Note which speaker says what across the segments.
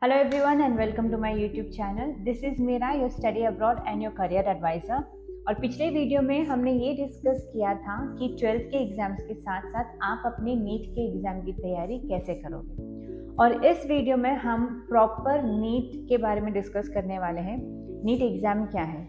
Speaker 1: Hello everyone and welcome to my YouTube channel. This is Meera, your study abroad and your career advisor. और पिछले video में हमने ये discuss किया था कि 12th के एग्जाम्स के साथ साथ आप अपने नीट के एग्ज़ाम की तैयारी कैसे करोगे। और इस वीडियो में हम प्रॉपर नीट के बारे में डिस्कस करने वाले हैं। नीट एग्ज़ाम क्या है,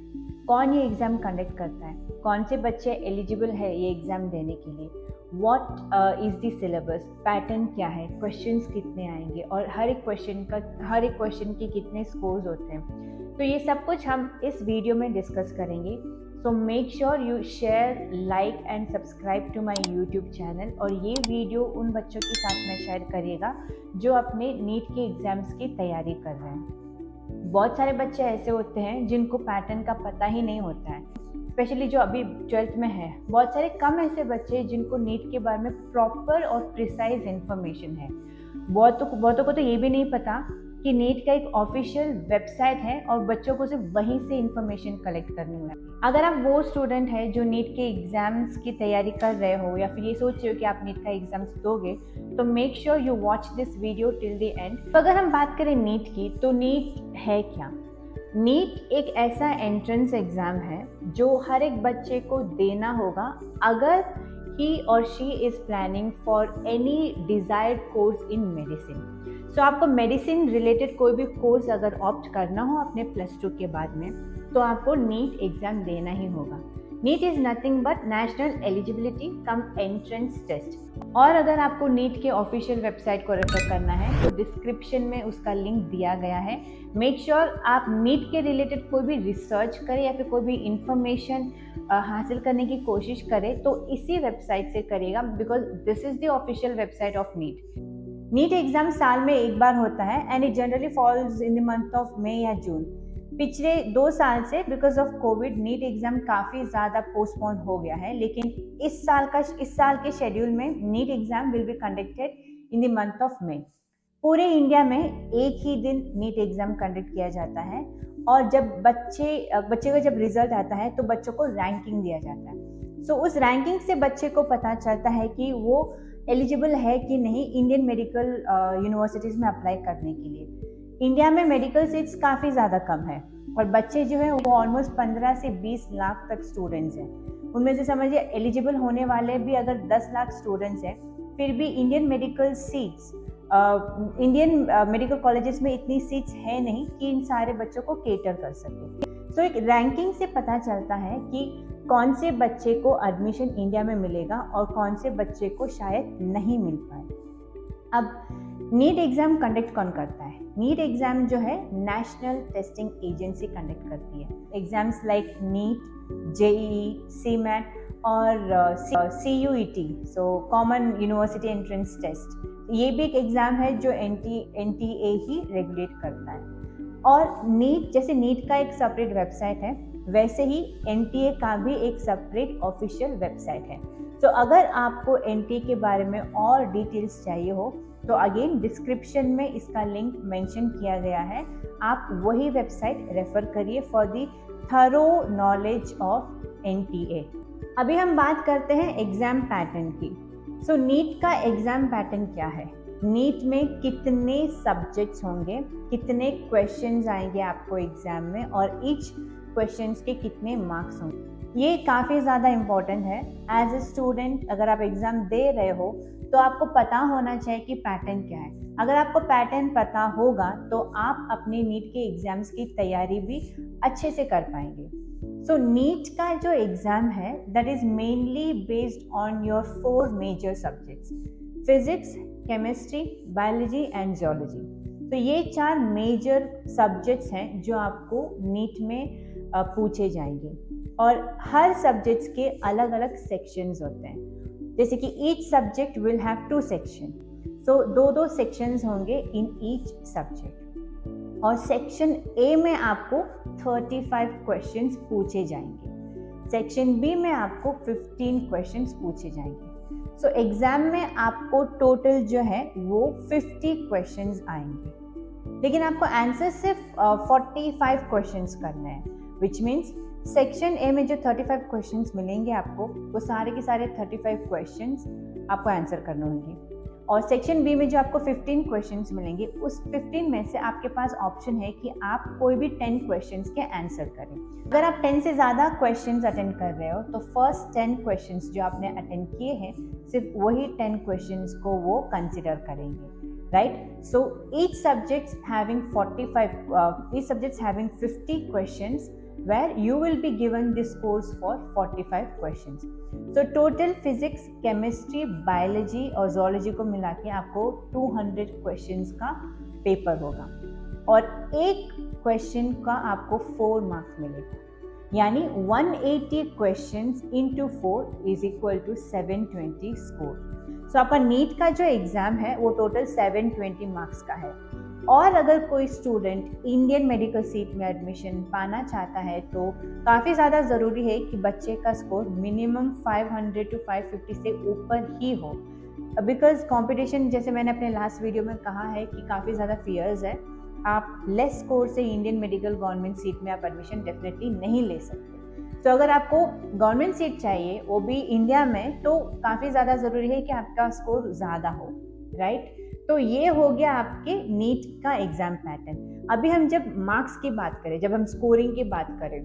Speaker 1: कौन ये एग्ज़ाम कंडक्ट करता है, कौन से बच्चे एलिजिबल है ये एग्ज़ाम देने के लिए, what is the syllabus, pattern क्या है, क्वेश्चंस कितने आएंगे और हर एक क्वेश्चन के कितने स्कोर्स होते हैं। तो ये सब कुछ हम इस वीडियो में डिस्कस करेंगे। So make sure you share, like and subscribe to my YouTube channel. और ये वीडियो उन बच्चों के साथ में शेयर करिएगा जो अपने नीट के एग्ज़ाम्स की तैयारी कर रहे हैं। बहुत सारे बच्चे ऐसे होते हैं जिनको पैटर्न का पता ही नहीं होता है, स्पेशली जो अभी 12th में है। बहुत सारे कम ऐसे बच्चे जिनको नीट के बारे में प्रॉपर और प्रिसाइज इन्फॉर्मेशन है। बहुतों को तो ये भी नहीं पता कि नीट का एक ऑफिशियल वेबसाइट है और बच्चों को सिर्फ वहीं से इन्फॉर्मेशन कलेक्ट करनी है। अगर आप वो स्टूडेंट है जो नीट के एग्ज़ाम्स की तैयारी कर रहे हो या फिर ये सोच रहे हो कि आप नीट का एग्ज़ाम्स दोगे, तो make sure you watch this video till the end. तो अगर हम बात करें नीट की, तो नीट है क्या? नीट एक ऐसा एंट्रेंस एग्ज़ाम है जो हर एक बच्चे को देना होगा अगर ही और she is planning for any desired course in medicine. So आपको मेडिसिन रिलेटेड कोई भी कोर्स अगर ऑप्ट करना हो अपने +2 के बाद में, तो आपको नीट एग्ज़ाम देना ही होगा। NEET is nothing but national eligibility cum entrance test. और अगर आपको नीट के ऑफिशियल वेबसाइट को रेफर करना है तो डिस्क्रिप्शन में उसका लिंक दिया गया है। मेक श्योर आप नीट के रिलेटेड कोई भी रिसर्च करें या फिर कोई भी इंफॉर्मेशन हासिल करने की कोशिश करें तो इसी वेबसाइट से करेगा, because this is the official website of NEET. NEET exam साल में एक बार होता है and it generally falls in the month of May या जून। पिछले 2 साल से because of COVID NEET exam काफ़ी ज़्यादा पोस्टपोन हो गया है, लेकिन इस साल के शेड्यूल में NEET exam will be conducted in the month of May. पूरे इंडिया में एक ही दिन नीट एग्ज़ाम कंडक्ट किया जाता है और जब बच्चे का जब रिजल्ट आता है तो बच्चों को रैंकिंग दिया जाता है। सो उस रैंकिंग से बच्चे को पता चलता है कि वो एलिजिबल है कि नहीं इंडियन मेडिकल यूनिवर्सिटीज़ में अप्लाई करने के लिए। इंडिया में मेडिकल सीट्स काफ़ी ज़्यादा कम है और बच्चे जो है वो ऑलमोस्ट 15 से 20 लाख तक स्टूडेंट्स हैं। उनमें से समझिए एलिजिबल होने वाले भी अगर 10 लाख स्टूडेंट्स हैं, फिर भी इंडियन मेडिकल कॉलेजेस में इतनी सीट्स है नहीं कि इन सारे बच्चों को केटर कर सके। सो एक रैंकिंग से पता चलता है कि कौन से बच्चे को एडमिशन इंडिया में मिलेगा और कौन से बच्चे को शायद नहीं मिल पाए। अब नीट एग्ज़ाम कंडक्ट कौन करता है? नीट एग्ज़ाम जो है नेशनल टेस्टिंग एजेंसी कंडक्ट करती है। Exams like NEET, JEE, CMAT और CUET, so common university entrance test, ये भी एक एग्ज़ाम है जो NTA ही रेगुलेट करता है। और नीट जैसे नीट का एक सेपरेट वेबसाइट है, वैसे ही NTA का भी एक सेपरेट ऑफिशियल वेबसाइट है। तो अगर आपको NTA के बारे में और डिटेल्स चाहिए हो तो अगेन डिस्क्रिप्शन में इसका लिंक मेंशन किया गया है, आप वही वेबसाइट रेफर करिए for the thorough knowledge of NTA। अभी हम बात करते हैं एग्ज़ाम पैटर्न की। सो नीट का एग्ज़ाम पैटर्न क्या है? नीट में कितने सब्जेक्ट्स होंगे, कितने क्वेश्चंस आएंगे आपको एग्ज़ाम में और ईच क्वेश्चंस के कितने मार्क्स होंगे, ये काफ़ी ज़्यादा इम्पॉर्टेंट है। एज ए स्टूडेंट अगर आप एग्ज़ाम दे रहे हो तो आपको पता होना चाहिए कि पैटर्न क्या है। अगर आपको पैटर्न पता होगा तो आप अपने नीट के एग्ज़ाम्स की तैयारी भी अच्छे से कर पाएंगे। सो नीट का जो एग्ज़ाम है that is mainly based on your 4 major subjects, physics, chemistry, biology and geology. तो ये 4 मेजर सब्जेक्ट्स हैं जो आपको नीट में पूछे जाएंगे और हर सब्जेक्ट्स के अलग अलग सेक्शंस होते हैं। जैसे कि each subject will have 2 section, so 2 sections होंगे इन ईच सब्जेक्ट। और सेक्शन ए में आपको 35 क्वेश्चंस पूछे जाएंगे, सेक्शन बी में आपको 15 क्वेश्चंस पूछे जाएंगे। सो एग्ज़ाम में आपको टोटल जो है वो 50 क्वेश्चंस आएंगे, लेकिन आपको आंसर सिर्फ 45 क्वेश्चंस करने हैं, विच मीन्स सेक्शन ए में जो 35 क्वेश्चंस मिलेंगे आपको, वो सारे के सारे 35 क्वेश्चंस आपको आंसर करने होंगे। और सेक्शन बी में जो आपको 15 क्वेश्चंस मिलेंगे, उस 15 में से आपके पास ऑप्शन है कि आप कोई भी 10 क्वेश्चंस के आंसर करें। अगर आप 10 से ज़्यादा क्वेश्चंस अटेंड कर रहे हो तो फर्स्ट 10 क्वेश्चंस जो आपने अटेंड किए हैं, सिर्फ वही 10 क्वेश्चंस को वो कंसिडर करेंगे, right? So each subjects having 50 questions where you will be given the scores for 45 questions. So total physics, chemistry, biology और zoology को मिला के आपको 200 questions का पेपर होगा और एक क्वेश्चन का आपको 4 मार्क्स मिलेगा, यानी 180 questions into 4 is equal to 720 score. So आपका नीट का जो एग्जाम है वो टोटल 720 मार्क्स का है। और अगर कोई स्टूडेंट इंडियन मेडिकल सीट में एडमिशन पाना चाहता है तो काफ़ी ज़्यादा ज़रूरी है कि बच्चे का स्कोर मिनिमम 500 टू 550 से ऊपर ही हो, बिकॉज कंपटीशन, जैसे मैंने अपने लास्ट वीडियो में कहा है कि काफ़ी ज़्यादा फियर्स है। आप लेस स्कोर से इंडियन मेडिकल गवर्नमेंट सीट में आप एडमिशन डेफिनेटली नहीं ले सकते। तो अगर आपको गवर्नमेंट सीट चाहिए वो भी इंडिया में, तो काफ़ी ज़्यादा ज़रूरी है कि आपका स्कोर ज़्यादा हो, राइट? तो ये हो गया आपके नीट का एग्जाम पैटर्न। अभी हम जब मार्क्स की बात करें, जब हम स्कोरिंग की बात करें,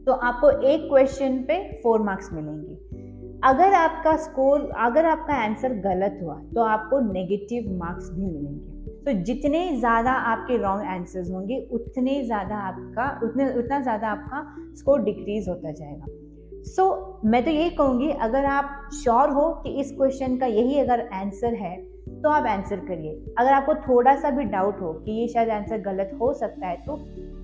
Speaker 1: तो आपको एक क्वेश्चन पे 4 मार्क्स मिलेंगे। अगर आपका आंसर गलत हुआ तो आपको नेगेटिव मार्क्स भी मिलेंगे। तो जितने ज़्यादा आपके रॉन्ग आंसर्स होंगे उतना ज़्यादा आपका स्कोर डिक्रीज होता जाएगा। सो मैं तो यही कहूँगी, अगर आप श्योर हो कि इस क्वेश्चन का यही अगर आंसर है तो आप आंसर करिए। अगर आपको थोड़ा सा भी डाउट हो कि ये शायद आंसर गलत हो सकता है तो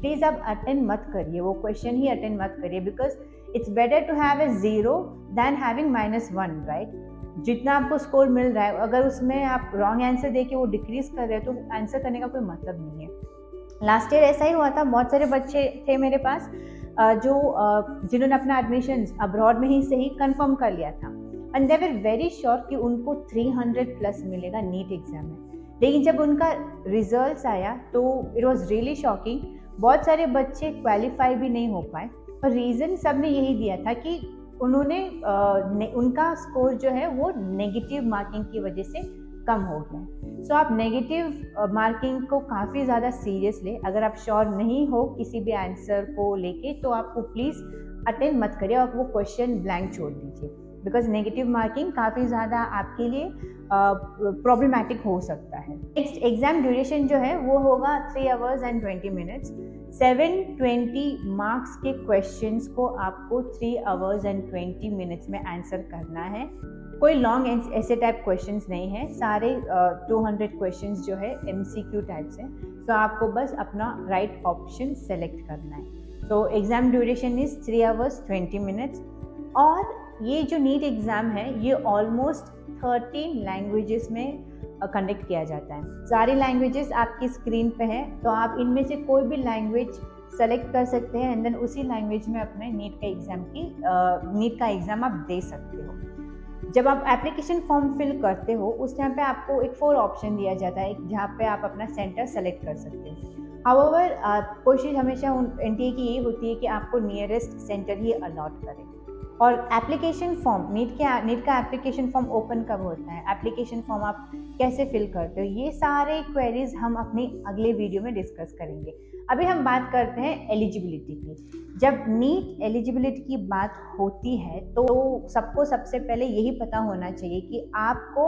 Speaker 1: प्लीज़ आप अटेंड मत करिए, वो क्वेश्चन ही अटेंड मत करिए, because it's better to have a 0 than having -1, right? जितना आपको स्कोर मिल रहा है, अगर उसमें आप रॉन्ग आंसर देके वो डिक्रीज कर रहे हो तो आंसर करने का कोई मतलब नहीं है। लास्ट ईयर ऐसा ही हुआ था, बहुत सारे बच्चे थे मेरे पास जिन्होंने अपना एडमिशन अब्रॉड में ही से ही कंफर्म कर लिया था and they were very sure कि उनको 300 प्लस मिलेगा नीट एग्जाम में। लेकिन जब उनका रिजल्ट्स आया तो इट वाज रियली शॉकिंग। बहुत सारे बच्चे क्वालिफाई भी नहीं हो पाए और रीज़न सब ने यही दिया था कि उन्होंने उनका स्कोर जो है वो नेगेटिव मार्किंग की वजह से कम हो गया। सो आप नेगेटिव मार्किंग को काफ़ी ज़्यादा सीरियस ले। अगर आप श्योर नहीं हो किसी भी आंसर को लेके तो आपको प्लीज़ अटेंड मत करिए और वो क्वेश्चन ब्लैंक छोड़ दीजिए, बिकॉज नेगेटिव मार्किंग काफ़ी ज़्यादा आपके लिए प्रॉब्लमैटिक हो सकता है। नेक्स्ट एग्जाम ड्यूरेशन जो है वो होगा 3 hours and 20 minutes। 720 मार्क्स के क्वेश्चंस को आपको 3 hours and 20 minutes में आंसर करना है। कोई लॉन्ग ऐसे टाइप क्वेश्चंस नहीं है, सारे 200 क्वेश्चंस जो है MCQ टाइप्स हैं। तो आपको बस अपना राइट ऑप्शन सेलेक्ट करना है। तो exam duration is 3 hours 20 minutes। और ये जो नीट एग्ज़ाम है ये ऑलमोस्ट 13 लैंग्वेजेस में कंडक्ट किया जाता है। सारी लैंग्वेजेस आपकी स्क्रीन पे है, तो आप इनमें से कोई भी लैंग्वेज सेलेक्ट कर सकते हैं एंड देन उसी लैंग्वेज में अपने नीट का एग्ज़ाम आप दे सकते हो। जब आप एप्लीकेशन फॉर्म फिल करते हो उस टाइम पे आपको एक 4 ऑप्शन दिया जाता है जहाँ पे आप अपना सेंटर सेलेक्ट कर सकते हैं। हाउएवर कोशिश हमेशा NTA की यही होती है कि आपको नियरेस्ट सेंटर ही अलॉट करें। और एप्लीकेशन फॉर्म नीट का एप्लीकेशन फॉर्म ओपन कब होता है, एप्लीकेशन फॉर्म आप कैसे फिल करते हो, ये सारे क्वेरीज हम अपनी अगले वीडियो में डिस्कस करेंगे। अभी हम बात करते हैं एलिजिबिलिटी की। जब नीट एलिजिबिलिटी की बात होती है तो सबको सबसे पहले यही पता होना चाहिए कि आपको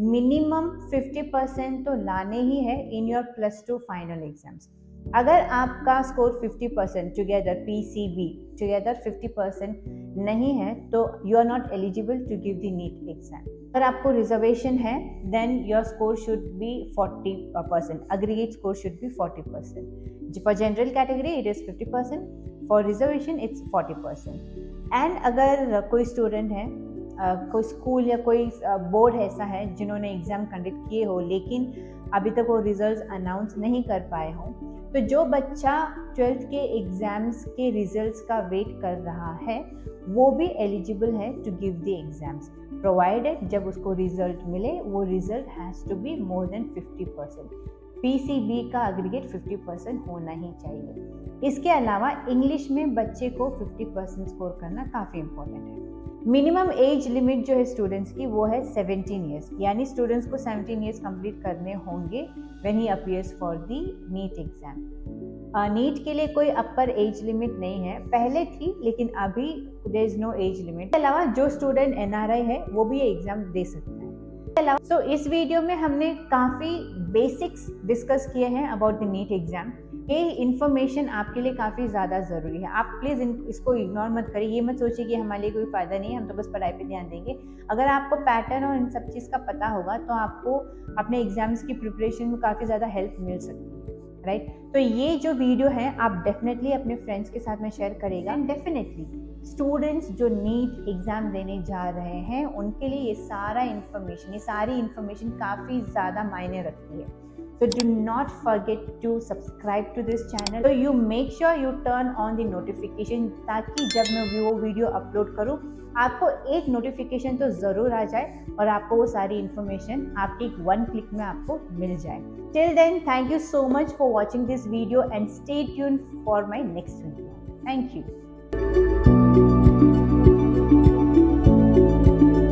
Speaker 1: मिनिमम 50% तो लाने ही है इन योर +2 फाइनल एग्जाम्स। अगर आपका स्कोर 50% टुगेदर PCB टुगेदर 50% नहीं है तो you are not eligible to give the NEET exam. अगर आपको रिजर्वेशन है then your score should be 40%, aggregate score should be 40%। For general category it is 50%, for reservation it's 40%। And अगर कोई student है, कोई स्कूल या कोई बोर्ड ऐसा है जिन्होंने एग्ज़ाम कंडक्ट किए हो लेकिन अभी तक वो रिजल्ट्स अनाउंस नहीं कर पाए हों, तो जो बच्चा 12th के एग्ज़ाम्स के रिजल्ट्स का वेट कर रहा है वो भी एलिजिबल है to give the exams, provided जब उसको रिजल्ट मिले वो result has to be more than 50%। PCB का अग्रीगेट 50% होना ही चाहिए। इसके अलावा इंग्लिश में बच्चे को 50% स्कोर करना काफ़ी इम्पोर्टेंट है। मिनिमम एज लिमिट जो है स्टूडेंट्स की वो है 17 ईयर्स, यानी स्टूडेंट्स को 17 ईयर्स कंप्लीट करने होंगे when he appears for the NEET exam. NEET के लिए कोई अपर एज लिमिट नहीं है, पहले थी लेकिन अभी there is no age limit. इसके अलावा जो स्टूडेंट एनआरआई है वो भी ये एग्जाम दे सकता है। सो इस वीडियो में हमने काफ़ी बेसिक्स डिस्कस किए हैं अबाउट द नीट एग्जाम। ये इन्फॉर्मेशन आपके लिए काफ़ी ज़्यादा ज़रूरी है, आप प्लीज़ इसको इग्नोर मत करिए। ये मत सोचिए कि हमारे लिए कोई फ़ायदा नहीं है, हम तो बस पढ़ाई पे ध्यान देंगे। अगर आपको पैटर्न और इन सब चीज़ का पता होगा तो आपको अपने एग्जाम्स की प्रिपरेशन में काफ़ी ज़्यादा हेल्प मिल सकती है, राइट। तो ये जो वीडियो है आप डेफिनेटली अपने फ्रेंड्स के साथ में शेयर करेगा। एंड डेफिनेटली स्टूडेंट्स जो नीट एग्ज़ाम देने जा रहे हैं उनके लिए ये सारी इन्फॉर्मेशन काफ़ी ज़्यादा मायने रखती है। So do not forget to subscribe to this channel. So you make sure you turn on the notification ताकि जब मैं वो वीडियो अपलोड करूँ आपको एक नोटिफिकेशन तो ज़रूर आ जाए और आपको वो सारी इन्फॉर्मेशन आपके एक 1 क्लिक में आपको मिल जाए। Till then, thank you so much for watching this video and stay tuned for my next video. Thank you.